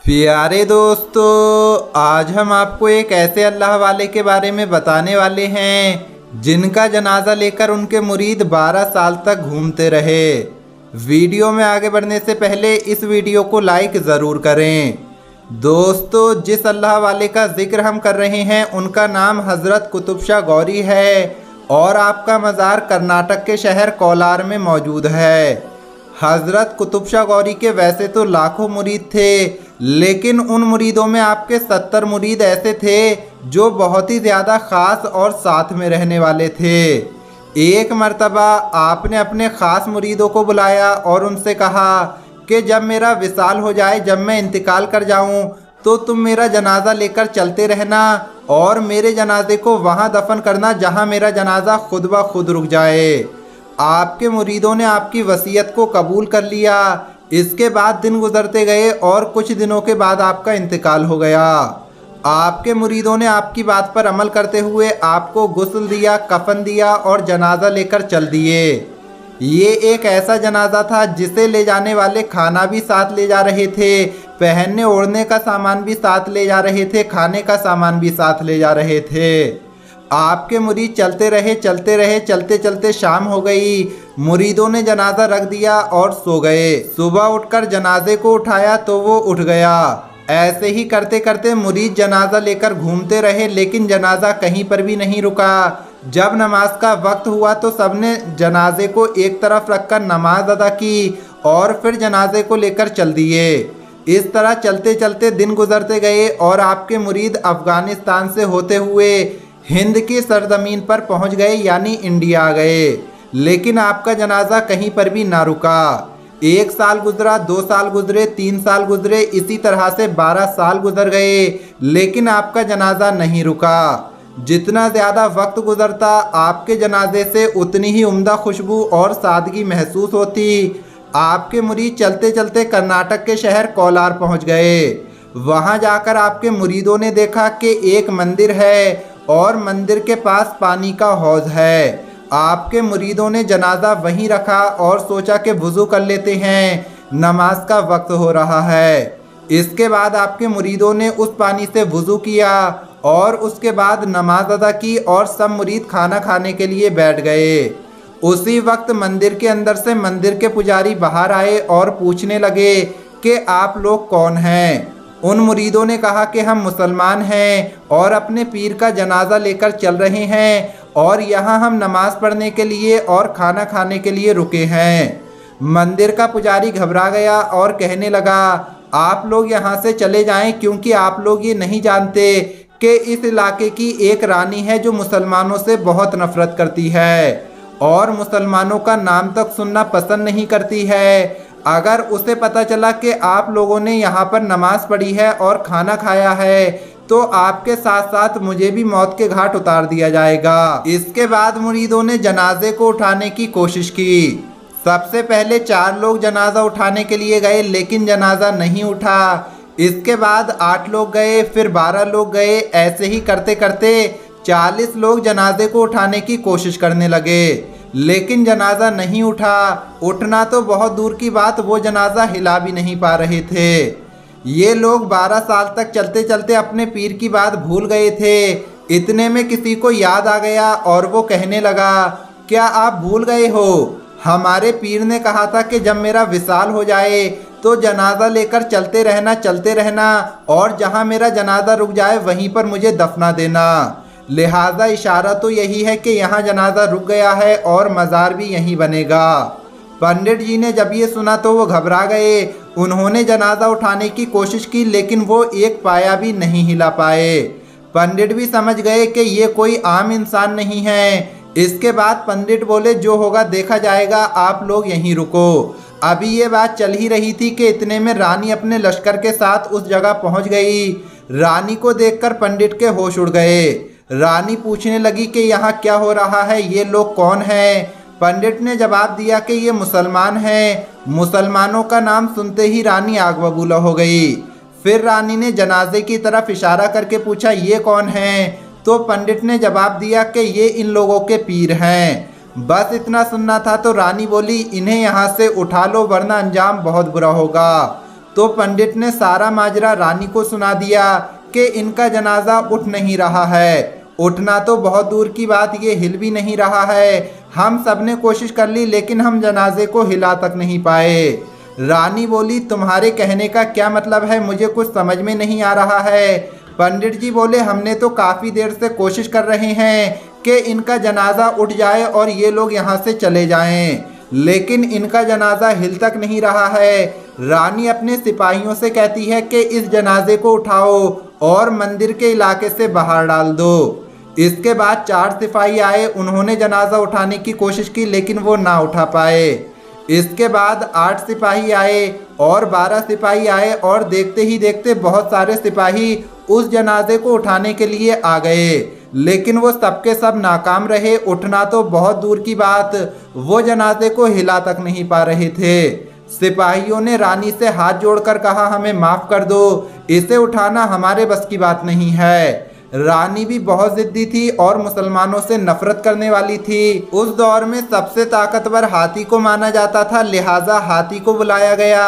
प्यारे दोस्तों, आज हम आपको एक ऐसे अल्लाह वाले के बारे में बताने वाले हैं जिनका जनाजा लेकर उनके मुरीद 12 साल तक घूमते रहे। वीडियो में आगे बढ़ने से पहले इस वीडियो को लाइक ज़रूर करें। दोस्तों, जिस अल्लाह वाले का जिक्र हम कर रहे हैं उनका नाम हज़रत कुतुब शाह गौरी है और आपका मज़ार कर्नाटक के शहर कोलार में मौजूद है। हज़रत कुतुब शाह गौरी के वैसे तो लाखों मुरीद थे, लेकिन उन मुरीदों में आपके 70 मुरीद ऐसे थे जो बहुत ही ज़्यादा ख़ास और साथ में रहने वाले थे। एक मर्तबा आपने अपने ख़ास मुरीदों को बुलाया और उनसे कहा कि जब मेरा विसाल हो जाए, जब मैं इंतकाल कर जाऊं, तो तुम मेरा जनाजा लेकर चलते रहना और मेरे जनाजे को वहां दफन करना जहां मेरा जनाजा खुद ब खुद रुक जाए। आपके मुरीदों ने आपकी वसीयत को कबूल कर लिया। इसके बाद दिन गुजरते गए और कुछ दिनों के बाद आपका इंतकाल हो गया। आपके मुरीदों ने आपकी बात पर अमल करते हुए आपको गुस्ल दिया, कफन दिया और जनाजा लेकर चल दिए। ये एक ऐसा जनाजा था जिसे ले जाने वाले खाना भी साथ ले जा रहे थे, पहनने ओढ़ने का सामान भी साथ ले जा रहे थे, खाने का सामान भी साथ ले जा रहे थे। आपके मुरीद चलते रहे, चलते चलते शाम हो गई। मुरीदों ने जनाजा रख दिया और सो गए। सुबह उठकर जनाजे को उठाया तो वो उठ गया। ऐसे ही करते करते मुरीद जनाजा लेकर घूमते रहे, लेकिन जनाजा कहीं पर भी नहीं रुका। जब नमाज का वक्त हुआ तो सबने जनाजे को एक तरफ रखकर नमाज अदा की और फिर जनाजे को लेकर चल दिए। इस तरह चलते चलते दिन गुजरते गए और आपके मुरीद अफगानिस्तान से होते हुए हिंद की सरजमीन पर पहुंच गए, यानी इंडिया आ गए। लेकिन आपका जनाजा कहीं पर भी ना रुका। 1 साल गुजरा, 2 साल गुजरे, 3 साल गुजरे, इसी तरह से 12 साल गुजर गए, लेकिन आपका जनाजा नहीं रुका। जितना ज़्यादा वक्त गुजरता आपके जनाजे से उतनी ही उम्दा खुशबू और सादगी महसूस होती। आपके मुरीद चलते चलते कर्नाटक के शहर कोलार पहुंच गए। वहां जाकर आपके मुरीदों ने देखा कि एक मंदिर है और मंदिर के पास पानी का हौज है। आपके मुरीदों ने जनाजा वहीं रखा और सोचा कि वुज़ू कर लेते हैं, नमाज का वक्त हो रहा है। इसके बाद आपके मुरीदों ने उस पानी से वुज़ू किया और उसके बाद नमाज अदा की और सब मुरीद खाना खाने के लिए बैठ गए। उसी वक्त मंदिर के अंदर से मंदिर के पुजारी बाहर आए और पूछने लगे कि आप लोग कौन हैं। उन मुरीदों ने कहा कि हम मुसलमान हैं और अपने पीर का जनाजा लेकर चल रहे हैं और यहाँ हम नमाज पढ़ने के लिए और खाना खाने के लिए रुके हैं। मंदिर का पुजारी घबरा गया और कहने लगा, आप लोग यहाँ से चले जाएं, क्योंकि आप लोग ये नहीं जानते कि इस इलाके की एक रानी है जो मुसलमानों से बहुत नफरत करती है और मुसलमानों का नाम तक सुनना पसंद नहीं करती है। अगर उसे पता चला कि आप लोगों ने यहाँ पर नमाज पढ़ी है और खाना खाया है तो आपके साथ साथ मुझे भी मौत के घाट उतार दिया जाएगा। इसके बाद मुरीदों ने जनाजे को उठाने की कोशिश की। सबसे पहले 4 लोग जनाजा उठाने के लिए गए, लेकिन जनाजा नहीं उठा। इसके बाद 8 लोग गए, फिर 12 लोग गए। ऐसे ही करते करते 40 लोग जनाजे को उठाने की कोशिश करने लगे, लेकिन जनाजा नहीं उठा। उठना तो बहुत दूर की बात, वो जनाजा हिला भी नहीं पा रहे थे। ये लोग 12 साल तक चलते चलते अपने पीर की बात भूल गए थे। इतने में किसी को याद आ गया और वो कहने लगा, क्या आप भूल गए हो, हमारे पीर ने कहा था कि जब मेरा विसाल हो जाए तो जनाजा लेकर चलते रहना और जहाँ मेरा जनाजा रुक जाए वहीं पर मुझे दफना देना। लिहाजा इशारा तो यही है कि यहाँ जनाजा रुक गया है और मज़ार भी यहीं बनेगा। पंडित जी ने जब ये सुना तो वो घबरा गए। उन्होंने जनाजा उठाने की कोशिश की, लेकिन वो एक पाया भी नहीं हिला पाए। पंडित भी समझ गए कि ये कोई आम इंसान नहीं है। इसके बाद पंडित बोले, जो होगा देखा जाएगा, आप लोग यहीं रुको। अभी ये बात चल ही रही थी कि इतने में रानी अपने लश्कर के साथ उस जगह पहुंच गई। रानी को देखकर पंडित के होश उड़ गए। रानी पूछने लगी कि यहाँ क्या हो रहा है, ये लोग कौन हैं। पंडित ने जवाब दिया कि ये मुसलमान हैं। मुसलमानों का नाम सुनते ही रानी आग बबूला हो गई। फिर रानी ने जनाजे की तरफ इशारा करके पूछा, ये कौन हैं। तो पंडित ने जवाब दिया कि ये इन लोगों के पीर हैं। बस इतना सुनना था तो रानी बोली, इन्हें यहाँ से उठा लो वरना अंजाम बहुत बुरा होगा। तो पंडित ने सारा माजरा रानी को सुना दिया कि इनका जनाजा उठ नहीं रहा है। उठना तो बहुत दूर की बात, ये हिल भी नहीं रहा है। हम सब ने कोशिश कर ली लेकिन हम जनाजे को हिला तक नहीं पाए। रानी बोली, तुम्हारे कहने का क्या मतलब है, मुझे कुछ समझ में नहीं आ रहा है। पंडित जी बोले, हमने तो काफ़ी देर से कोशिश कर रहे हैं कि इनका जनाजा उठ जाए और ये लोग यहाँ से चले जाएं, लेकिन इनका जनाजा हिल तक नहीं रहा है। रानी अपने सिपाहियों से कहती है कि इस जनाजे को उठाओ और मंदिर के इलाके से बाहर डाल दो। इसके बाद 4 सिपाही आए, उन्होंने जनाजा उठाने की कोशिश की लेकिन वो ना उठा पाए। इसके बाद 8 सिपाही आए और 12 सिपाही आए और देखते ही देखते बहुत सारे सिपाही उस जनाजे को उठाने के लिए आ गए, लेकिन वो सबके सब नाकाम रहे। उठना तो बहुत दूर की बात, वो जनाजे को हिला तक नहीं पा रहे थे। सिपाहियों ने रानी से हाथ जोड़कर कहा, हमें माफ़ कर दो, इसे उठाना हमारे बस की बात नहीं है। रानी भी बहुत जिद्दी थी और मुसलमानों से नफरत करने वाली थी। उस दौर में सबसे ताकतवर हाथी को माना जाता था, लिहाजा हाथी को बुलाया गया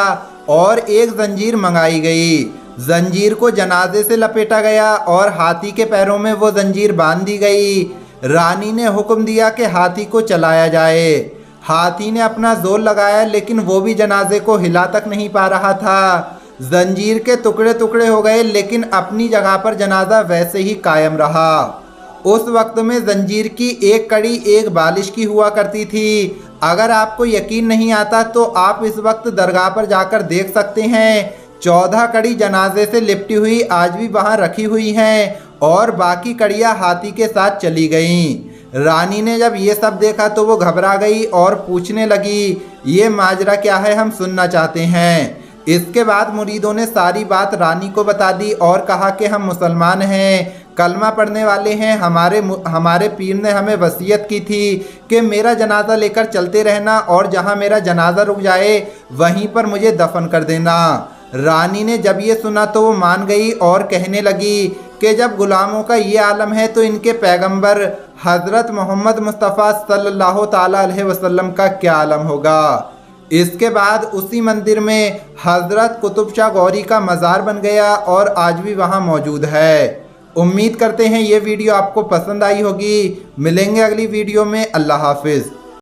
और एक जंजीर मंगाई गई। जंजीर को जनाजे से लपेटा गया और हाथी के पैरों में वो जंजीर बांध दी गई। रानी ने हुक्म दिया कि हाथी को चलाया जाए। हाथी ने अपना जोर लगाया लेकिन वो भी जनाजे को हिला तक नहीं पा रहा था। जंजीर के टुकड़े टुकड़े हो गए लेकिन अपनी जगह पर जनाजा वैसे ही कायम रहा। उस वक्त में जंजीर की एक कड़ी एक बालिश की हुआ करती थी। अगर आपको यकीन नहीं आता तो आप इस वक्त दरगाह पर जाकर देख सकते हैं। 14 कड़ी जनाजे से लिपटी हुई आज भी वहाँ रखी हुई हैं और बाकी कड़ियाँ हाथी के साथ चली गईं। रानी ने जब ये सब देखा तो वो घबरा गई और पूछने लगी, ये माजरा क्या है, हम सुनना चाहते हैं। इसके बाद मुरीदों ने सारी बात रानी को बता दी और कहा कि हम मुसलमान हैं, कलमा पढ़ने वाले हैं। हमारे पीर ने हमें वसीयत की थी कि मेरा जनाजा लेकर चलते रहना और जहां मेरा जनाजा रुक जाए वहीं पर मुझे दफन कर देना। रानी ने जब ये सुना तो वो मान गई और कहने लगी कि जब गुलामों का ये आलम है तो इनके पैगंबर हज़रत मोहम्मद मुस्तफ़ा सल्लल्लाहु ताला अलैहि वसल्लम का क्या आलम होगा। इसके बाद उसी मंदिर में हज़रत कुतुब शाह गौरी का मज़ार बन गया और आज भी वहाँ मौजूद है। उम्मीद करते हैं ये वीडियो आपको पसंद आई होगी। मिलेंगे अगली वीडियो में। अल्लाह हाफिज़।